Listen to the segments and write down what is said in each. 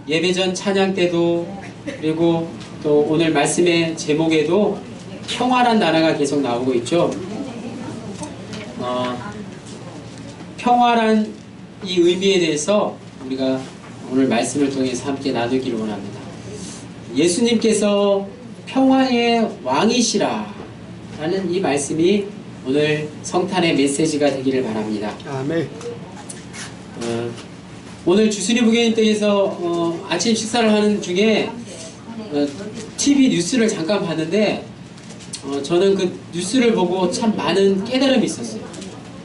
예배전 찬양 때도 그리고 또 오늘 말씀의 제목에도 평화란 단어가 계속 나오고 있죠. 평화란 이 의미에 대해서 우리가 오늘 말씀을 통해서 함께 나누기를 원합니다. 예수님께서 평화의 왕이시라 라는 이 말씀이 오늘 성탄의 메시지가 되기를 바랍니다. 아멘. 오늘 주순이 부교님 댁에서 아침 식사를 하는 중에 TV 뉴스를 잠깐 봤는데 저는 그 뉴스를 보고 참 많은 깨달음이 있었어요.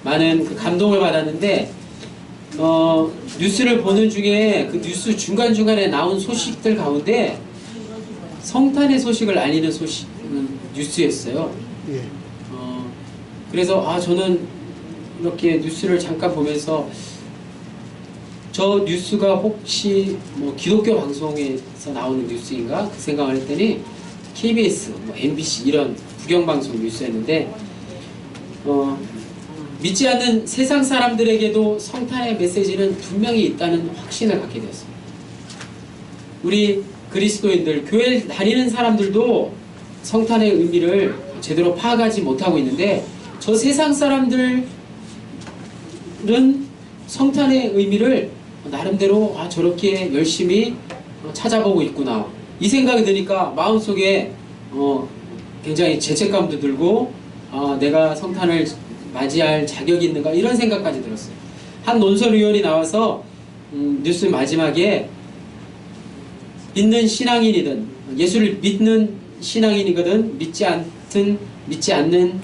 많은 그 감동을 받았는데 뉴스를 보는 중에 그 뉴스 중간중간에 나온 소식들 가운데 성탄의 소식을 알리는 소식 뉴스였어요. 예. 그래서 저는 이렇게 뉴스를 잠깐 보면서 저 뉴스가 혹시 뭐 기독교 방송에서 나오는 뉴스인가 그 생각을 했더니 KBS, 뭐 MBC 이런 국영방송 뉴스였는데 믿지 않는 세상 사람들에게도 성탄의 메시지는 분명히 있다는 확신을 갖게 되었습니다. 우리 그리스도인들, 교회 다니는 사람들도 성탄의 의미를 제대로 파악하지 못하고 있는데 저 세상 사람들은 성탄의 의미를 나름대로 저렇게 열심히 찾아보고 있구나 이 생각이 드니까 마음속에 굉장히 죄책감도 들고 내가 성탄을 맞이할 자격이 있는가 이런 생각까지 들었어요. 한 논설위원이 나와서 뉴스 마지막에 믿는 신앙인이든 예수를 믿는 신앙인이거든 믿지 않는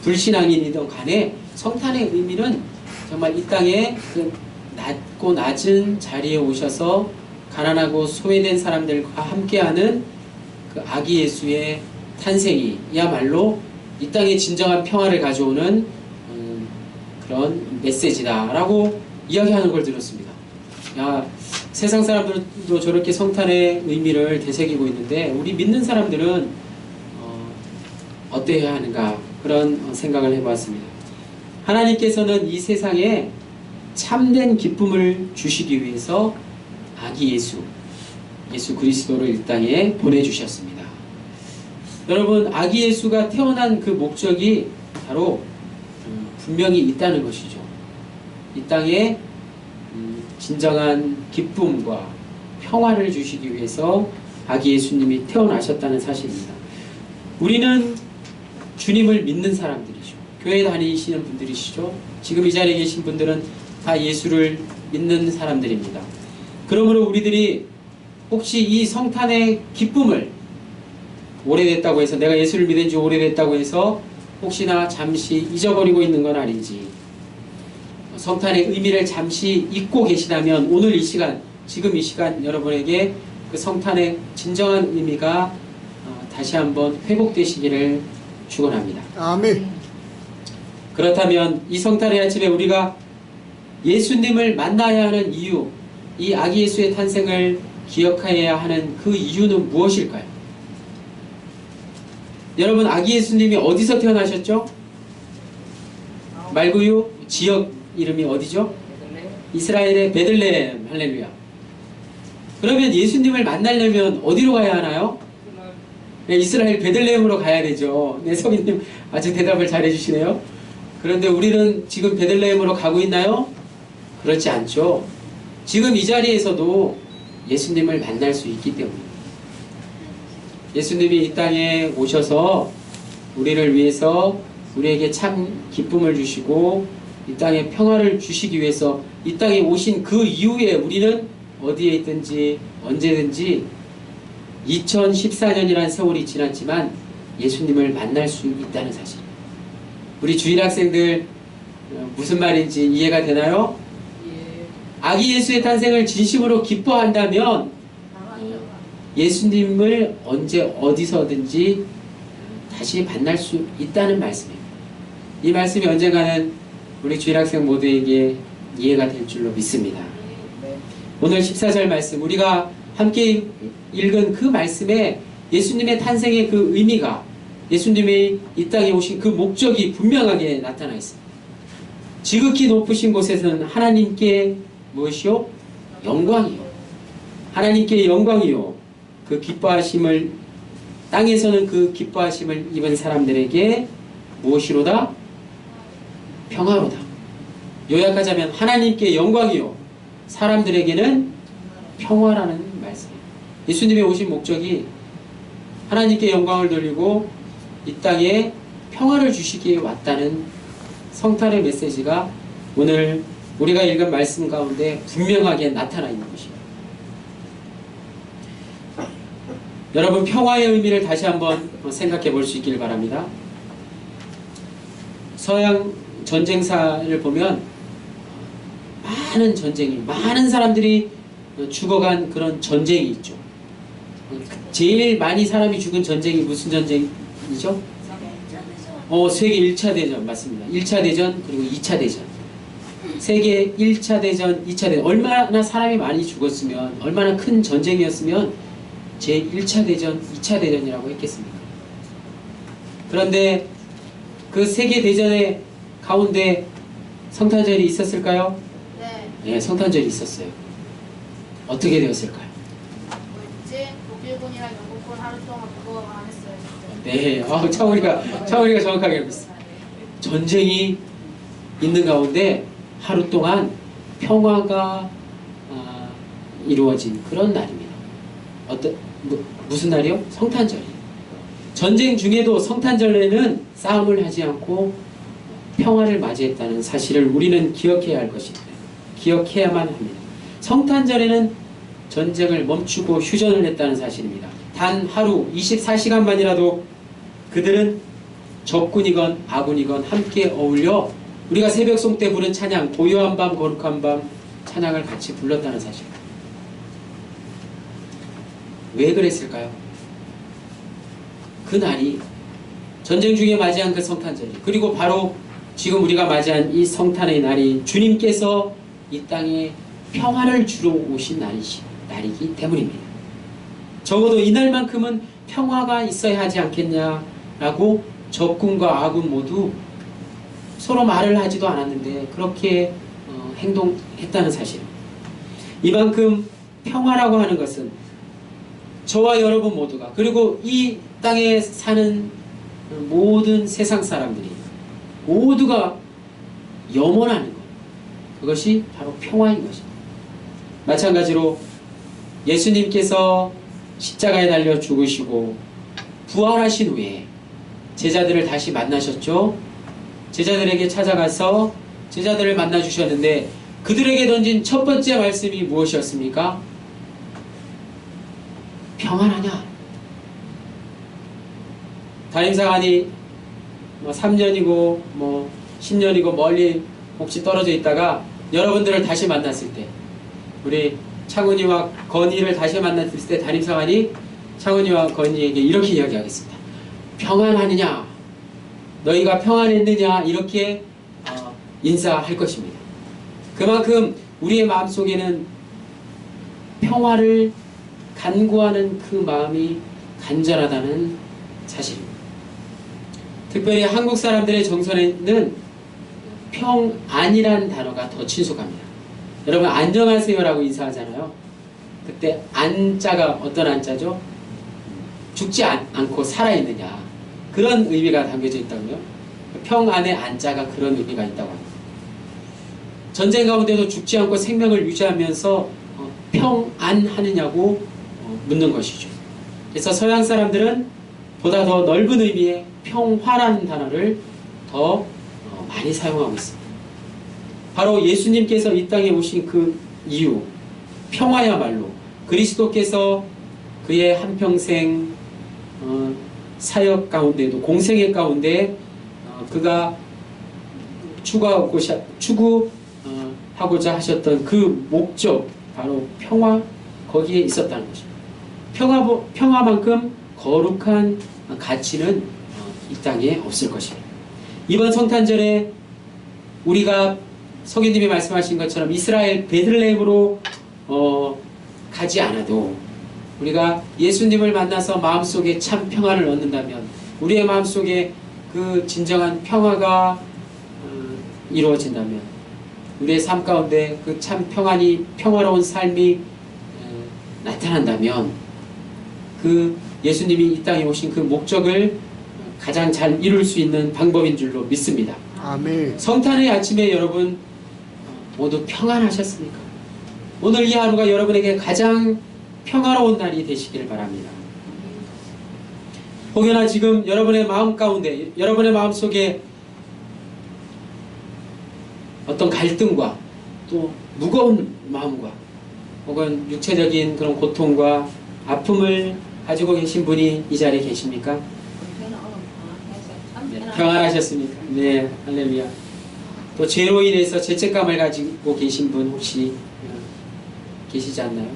불신앙인이든 간에 성탄의 의미는 정말 이 땅에 그 낮고 낮은 자리에 오셔서 가난하고 소외된 사람들과 함께하는 그 아기 예수의 탄생이 야말로 이 땅에 진정한 평화를 가져오는 그런 메시지다라고 이야기하는 걸 들었습니다. 야, 세상 사람들도 저렇게 성탄의 의미를 되새기고 있는데 우리 믿는 사람들은 어때야 하는가 그런 생각을 해보았습니다. 하나님께서는 이 세상에 참된 기쁨을 주시기 위해서 아기 예수 그리스도를 이 땅에 보내주셨습니다. 여러분, 아기 예수가 태어난 그 목적이 바로 분명히 있다는 것이죠. 이 땅에 진정한 기쁨과 평화를 주시기 위해서 아기 예수님이 태어나셨다는 사실입니다. 우리는 주님을 믿는 사람들이죠. 교회 다니시는 분들이시죠. 지금 이 자리에 계신 분들은 다 예수를 믿는 사람들입니다. 그러므로 우리들이 혹시 이 성탄의 기쁨을 오래됐다고 해서 내가 예수를 믿은 지 오래됐다고 해서 혹시나 잠시 잊어버리고 있는 건 아닌지 성탄의 의미를 잠시 잊고 계시다면 오늘 이 시간 지금 이 시간 여러분에게 그 성탄의 진정한 의미가 다시 한번 회복되시기를 축원합니다. 아멘. 그렇다면 이 성탄의 아침에 우리가 예수님을 만나야 하는 이유, 이 아기 예수의 탄생을 기억해야 하는 그 이유는 무엇일까요? 여러분, 아기 예수님이 어디서 태어나셨죠? 말고요, 지역 이름이 어디죠? 이스라엘의 베들레헴. 할렐루야. 그러면 예수님을 만나려면 어디로 가야 하나요? 네, 이스라엘 베들레헴으로 가야 되죠. 네, 성인님 아주 대답을 잘 해주시네요. 그런데 우리는 지금 베들레헴으로 가고 있나요? 그렇지 않죠. 지금 이 자리에서도 예수님을 만날 수 있기 때문입니다. 예수님이 이 땅에 오셔서 우리를 위해서 우리에게 참 기쁨을 주시고 이 땅에 평화를 주시기 위해서 이 땅에 오신 그 이후에 우리는 어디에 있든지 언제든지 2014년이라는 세월이 지났지만 예수님을 만날 수 있다는 사실. 우리 주일학생들 무슨 말인지 이해가 되나요? 아기 예수의 탄생을 진심으로 기뻐한다면 예수님을 언제 어디서든지 다시 만날 수 있다는 말씀입니다. 이 말씀이 언젠가는 우리 주일학생 모두에게 이해가 될 줄로 믿습니다. 오늘 14절 말씀 우리가 함께 읽은 그 말씀에 예수님의 탄생의 그 의미가 예수님이 이 땅에 오신 그 목적이 분명하게 나타나 있습니다. 지극히 높으신 곳에서는 하나님께 무엇이요? 영광이요. 하나님께 영광이요 그 기뻐하심을 땅에서는 그 기뻐하심을 입은 사람들에게 무엇이로다? 평화로다. 요약하자면 하나님께 영광이요 사람들에게는 평화라는 말씀이에요. 예수님의 오신 목적이 하나님께 영광을 돌리고 이 땅에 평화를 주시기에 왔다는 성탄의 메시지가 오늘 우리가 읽은 말씀 가운데 분명하게 나타나 있는 것입니다. 여러분 평화의 의미를 다시 한번 생각해 볼 수 있길 바랍니다. 서양 전쟁사를 보면 많은 전쟁이 많은 사람들이 죽어간 그런 전쟁이 있죠. 제일 많이 사람이 죽은 전쟁이 무슨 전쟁이죠? 세계 1차 대전 맞습니다. 1차 대전 그리고 2차 대전. 세계 1차 대전, 2차 대전 얼마나 사람이 많이 죽었으면 얼마나 큰 전쟁이었으면 제1차 대전, 2차 대전이라고 했겠습니까? 그런데 그 세계 대전의 가운데 성탄절이 있었을까요? 네, 성탄절이 있었어요. 어떻게 되었을까요? 뭐였지? 독일군이랑 영국군 하루 동안 그거 안 했어요. 네, 차오리가 정확하게 알고 있어요. 전쟁이 있는 가운데 하루 동안 평화가 이루어진 그런 날입니다. 무슨 날이요? 성탄절이에요. 전쟁 중에도 성탄절에는 싸움을 하지 않고 평화를 맞이했다는 사실을 우리는 기억해야 할 것입니다. 기억해야만 합니다. 성탄절에는 전쟁을 멈추고 휴전을 했다는 사실입니다. 단 하루 24시간만이라도 그들은 적군이건 아군이건 함께 어울려 우리가 새벽송 때 부른 찬양 고요한 밤 거룩한 밤 찬양을 같이 불렀다는 사실입니다. 왜 그랬을까요? 그 날이 전쟁 중에 맞이한 그 성탄절이 그리고 바로 지금 우리가 맞이한 이 성탄의 날이 주님께서 이 땅에 평화를 주러 오신 날이기 때문입니다. 적어도 이날만큼은 평화가 있어야 하지 않겠냐라고 적군과 아군 모두 서로 말을 하지도 않았는데 그렇게 행동했다는 사실입니다. 이만큼 평화라고 하는 것은 저와 여러분 모두가 그리고 이 땅에 사는 모든 세상 사람들이 모두가 염원하는 것 그것이 바로 평화인 것입니다. 마찬가지로 예수님께서 십자가에 달려 죽으시고 부활하신 후에 제자들을 다시 만나셨죠. 제자들에게 찾아가서 제자들을 만나 주셨는데 그들에게 던진 첫 번째 말씀이 무엇이었습니까? 평안하냐? 담임사관이 3년이고 10년이고 멀리 혹시 떨어져 있다가 여러분들을 다시 만났을 때 우리 창훈이와 건이를 다시 만났을 때 담임사관이 창훈이와 건이에게 이렇게 이야기하겠습니다. 평안하느냐? 너희가 평안했느냐? 이렇게 인사할 것입니다. 그만큼 우리의 마음속에는 평화를 간구하는 그 마음이 간절하다는 사실입니다. 특별히 한국 사람들의 정서에는 평안이란 단어가 더 친숙합니다. 여러분 안녕하세요라고 인사하잖아요. 그때 안자가 어떤 안자죠? 죽지 않고 살아있느냐 그런 의미가 담겨져 있다고요. 평안의 안자가 그런 의미가 있다고 합니다. 전쟁 가운데도 죽지 않고 생명을 유지하면서 평안하느냐고 묻는 것이죠. 그래서 서양 사람들은 보다 더 넓은 의미의 평화라는 단어를 더 많이 사용하고 있습니다. 바로 예수님께서 이 땅에 오신 그 이유, 평화야말로 그리스도께서 그의 한평생 사역 가운데도 공생애 가운데 그가 추구하고자 하셨던 그 목적, 바로 평화, 거기에 있었다는 것입니다. 평화만큼 거룩한 가치는 이 땅에 없을 것입니다. 이번 성탄절에 우리가 서기님이 말씀하신 것처럼 이스라엘 베들레헴으로 가지 않아도 우리가 예수님을 만나서 마음속에 참 평화를 얻는다면 우리의 마음속에 그 진정한 평화가 이루어진다면 우리의 삶 가운데 그 참 평안이 평화로운 삶이 나타난다면 그 예수님이 이 땅에 오신 그 목적을 가장 잘 이룰 수 있는 방법인 줄로 믿습니다. 아멘. 성탄의 아침에 여러분 모두 평안하셨습니까? 오늘 이 하루가 여러분에게 가장 평화로운 날이 되시길 바랍니다. 혹여나 지금 여러분의 마음 가운데, 여러분의 마음 속에 어떤 갈등과 또 무거운 마음과 혹은 육체적인 그런 고통과 아픔을 가지고 계신 분이 이 자리에 계십니까? 네, 평안하셨습니까? 네, 할렐루야. 또 죄로 인해서 죄책감을 가지고 계신 분 혹시 계시지 않나요?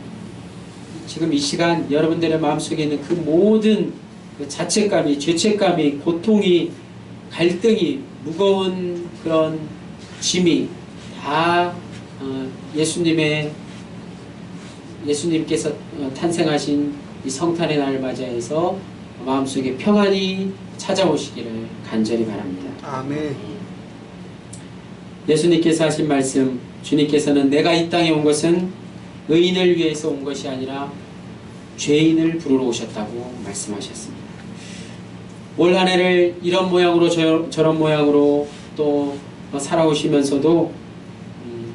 지금 이 시간 여러분들의 마음속에 있는 그 모든 그 자책감이, 죄책감이, 고통이, 갈등이, 무거운 그런 짐이 다 예수님께서 탄생하신 이 성탄의 날을 맞이해서 마음속에 평안이 찾아오시기를 간절히 바랍니다. 아멘. 예수님께서 하신 말씀, 주님께서는 내가 이 땅에 온 것은 의인을 위해서 온 것이 아니라 죄인을 부르러 오셨다고 말씀하셨습니다. 올 한 해를 이런 모양으로 저런 모양으로 또 살아오시면서도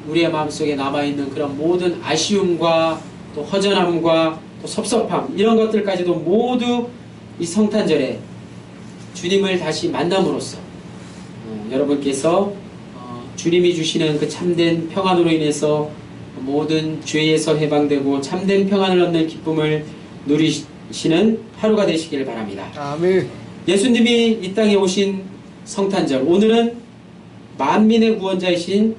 우리의 마음속에 남아있는 그런 모든 아쉬움과 또 허전함과 또 섭섭함 이런 것들까지도 모두 이 성탄절에 주님을 다시 만남으로써 여러분께서 주님이 주시는 그 참된 평안으로 인해서 모든 죄에서 해방되고 참된 평안을 얻는 기쁨을 누리시는 하루가 되시기를 바랍니다. 아멘. 예수님이 이 땅에 오신 성탄절, 오늘은 만민의 구원자이신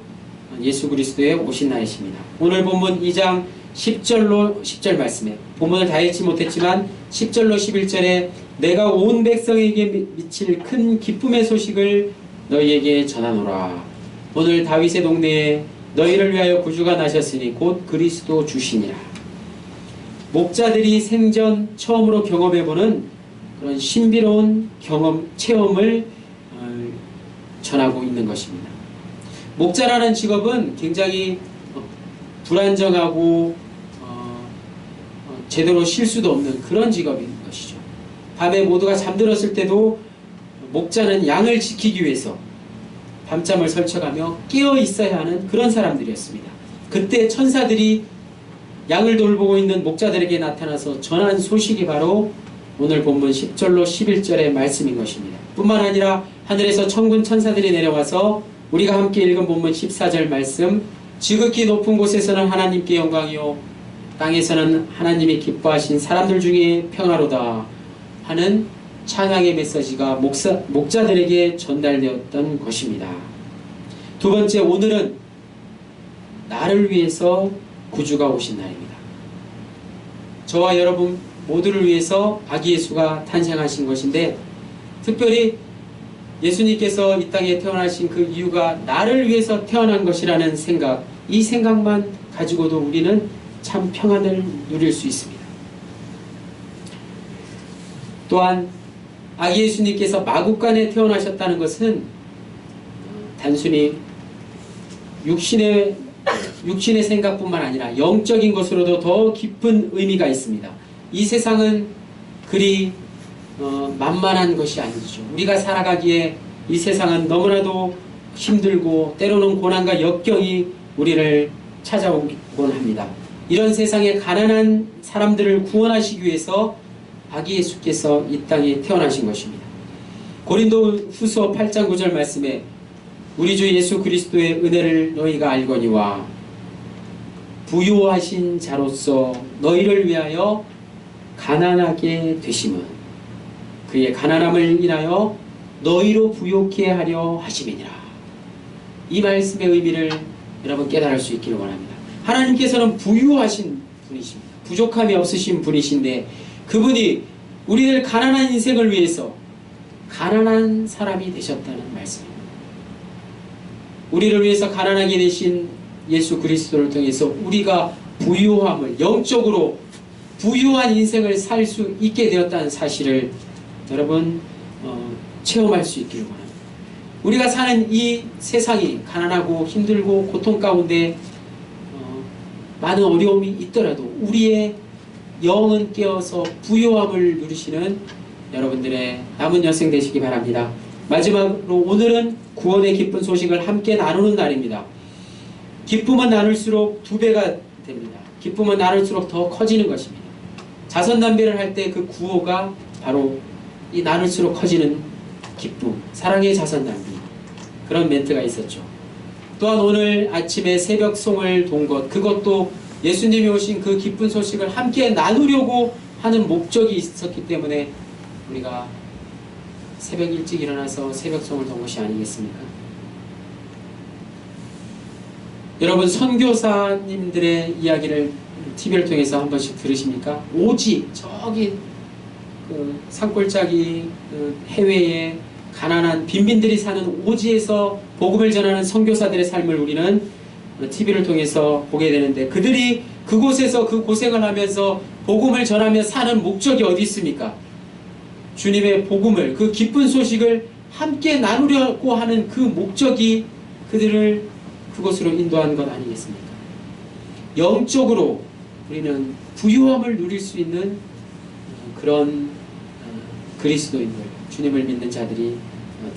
예수 그리스도의 오신 날이십니다. 오늘 본문 2장 10절 말씀에 본문을 다 읽지 못했지만 10절로 11절에 내가 온 백성에게 미칠 큰 기쁨의 소식을 너희에게 전하노라. 오늘 다윗의 동네에 너희를 위하여 구주가 나셨으니 곧 그리스도 주시니라. 목자들이 생전 처음으로 경험해보는 그런 신비로운 체험을 전하고 있는 것입니다. 목자라는 직업은 굉장히 불안정하고 제대로 쉴 수도 없는 그런 직업인 것이죠. 밤에 모두가 잠들었을 때도 목자는 양을 지키기 위해서 밤잠을 설쳐가며 깨어 있어야 하는 그런 사람들이었습니다. 그때 천사들이 양을 돌보고 있는 목자들에게 나타나서 전한 소식이 바로 오늘 본문 10절로 11절의 말씀인 것입니다. 뿐만 아니라 하늘에서 천군 천사들이 내려와서 우리가 함께 읽은 본문 14절 말씀, 지극히 높은 곳에서는 하나님께 영광이요 땅에서는 하나님이 기뻐하신 사람들 중에 평화로다 하는 찬양의 메시지가 목자들에게 전달되었던 것입니다. 두 번째, 오늘은 나를 위해서 구주가 오신 날입니다. 저와 여러분 모두를 위해서 아기 예수가 탄생하신 것인데, 특별히 예수님께서 이 땅에 태어나신 그 이유가 나를 위해서 태어난 것이라는 생각, 이 생각만 가지고도 우리는 참 평안을 누릴 수 있습니다. 또한 아기 예수님께서 마구간에 태어나셨다는 것은 단순히 육신의 생각뿐만 아니라 영적인 것으로도 더 깊은 의미가 있습니다. 이 세상은 그리 만만한 것이 아니죠. 우리가 살아가기에 이 세상은 너무나도 힘들고 때로는 고난과 역경이 우리를 찾아오곤 합니다. 이런 세상에 가난한 사람들을 구원하시기 위해서 아기 예수께서 이 땅에 태어나신 것입니다. 고린도 후서 8장 9절 말씀에 우리 주 예수 그리스도의 은혜를 너희가 알거니와 부유하신 자로서 너희를 위하여 가난하게 되심은 그의 가난함을 인하여 너희로 부요케 하려 하심이니라. 이 말씀의 의미를 여러분 깨달을 수 있기를 원합니다. 하나님께서는 부유하신 분이십니다. 부족함이 없으신 분이신데 그분이 우리를 가난한 인생을 위해서 가난한 사람이 되셨다는 말씀입니다. 우리를 위해서 가난하게 되신 예수 그리스도를 통해서 우리가 부유함을, 영적으로 부유한 인생을 살 수 있게 되었다는 사실을 여러분 체험할 수 있기를 원합니다. 우리가 사는 이 세상이 가난하고 힘들고 고통 가운데 많은 어려움이 있더라도 우리의 영은 깨어서 부요함을 누리시는 여러분들의 남은 여생 되시기 바랍니다. 마지막으로 오늘은 구원의 기쁜 소식을 함께 나누는 날입니다. 기쁨은 나눌수록 2배가 됩니다. 기쁨은 나눌수록 더 커지는 것입니다. 자선담배를 할 때 그 구호가 바로 이 나눌수록 커지는 기쁨, 사랑의 자선담배, 그런 멘트가 있었죠. 또한 오늘 아침에 새벽송을 돈 것, 그것도 예수님이 오신 그 기쁜 소식을 함께 나누려고 하는 목적이 있었기 때문에 우리가 새벽 일찍 일어나서 새벽송을 돈 것이 아니겠습니까? 여러분, 선교사님들의 이야기를 TV를 통해서 한 번씩 들으십니까? 오직 저기 그 산골짜기 그 해외에 가난한 빈민들이 사는 오지에서 복음을 전하는 선교사들의 삶을 우리는 TV를 통해서 보게 되는데, 그들이 그곳에서 그 고생을 하면서 복음을 전하며 사는 목적이 어디 있습니까? 주님의 복음을, 그 기쁜 소식을 함께 나누려고 하는 그 목적이 그들을 그곳으로 인도한 것 아니겠습니까? 영적으로 우리는 부유함을 누릴 수 있는 그런 그리스도인들, 주님을 믿는 자들이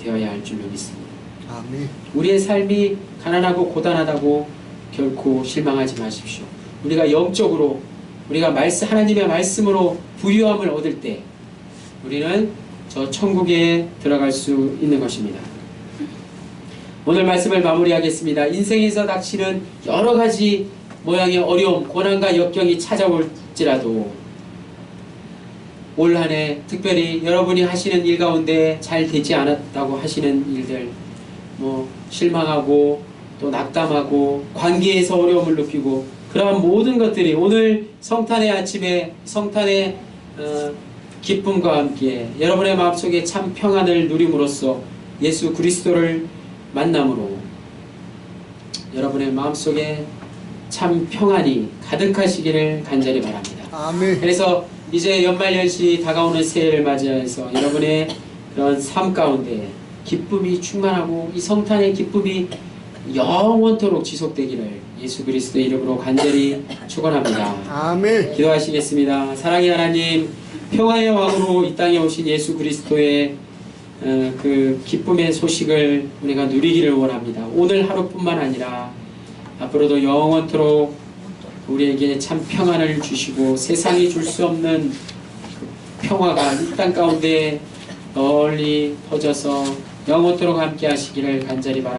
되어야 할 줄로 믿습니다. 아멘. 우리의 삶이 가난하고 고단하다고 결코 실망하지 마십시오. 우리가 영적으로, 우리가 하나님의 말씀으로 부유함을 얻을 때 우리는 저 천국에 들어갈 수 있는 것입니다. 오늘 말씀을 마무리하겠습니다. 인생에서 닥치는 여러 가지 모양의 어려움, 고난과 역경이 찾아올지라도 올 한 해 특별히 여러분이 하시는 일 가운데 잘 되지 않았다고 하시는 일들, 실망하고 또 낙담하고 관계에서 어려움을 느끼고, 그러한 모든 것들이 오늘 성탄의 아침에 성탄의 기쁨과 함께 여러분의 마음속에 참 평안을 누림으로써 예수 그리스도를 만남으로 여러분의 마음속에 참 평안이 가득하시기를 간절히 바랍니다. 아멘. 그래서 이제 연말연시 다가오는 새해를 맞이해서 여러분의 그런 삶 가운데 기쁨이 충만하고 이 성탄의 기쁨이 영원토록 지속되기를 예수 그리스도의 이름으로 간절히 축원합니다. 아멘. 기도하시겠습니다. 사랑의 하나님, 평화의 왕으로 이 땅에 오신 예수 그리스도의 그 기쁨의 소식을 우리가 누리기를 원합니다. 오늘 하루뿐만 아니라 앞으로도 영원토록 우리에게 참 평안을 주시고 세상이 줄 수 없는 평화가 이 땅 가운데 널리 퍼져서 영원토록 함께 하시기를 간절히 바랍니다.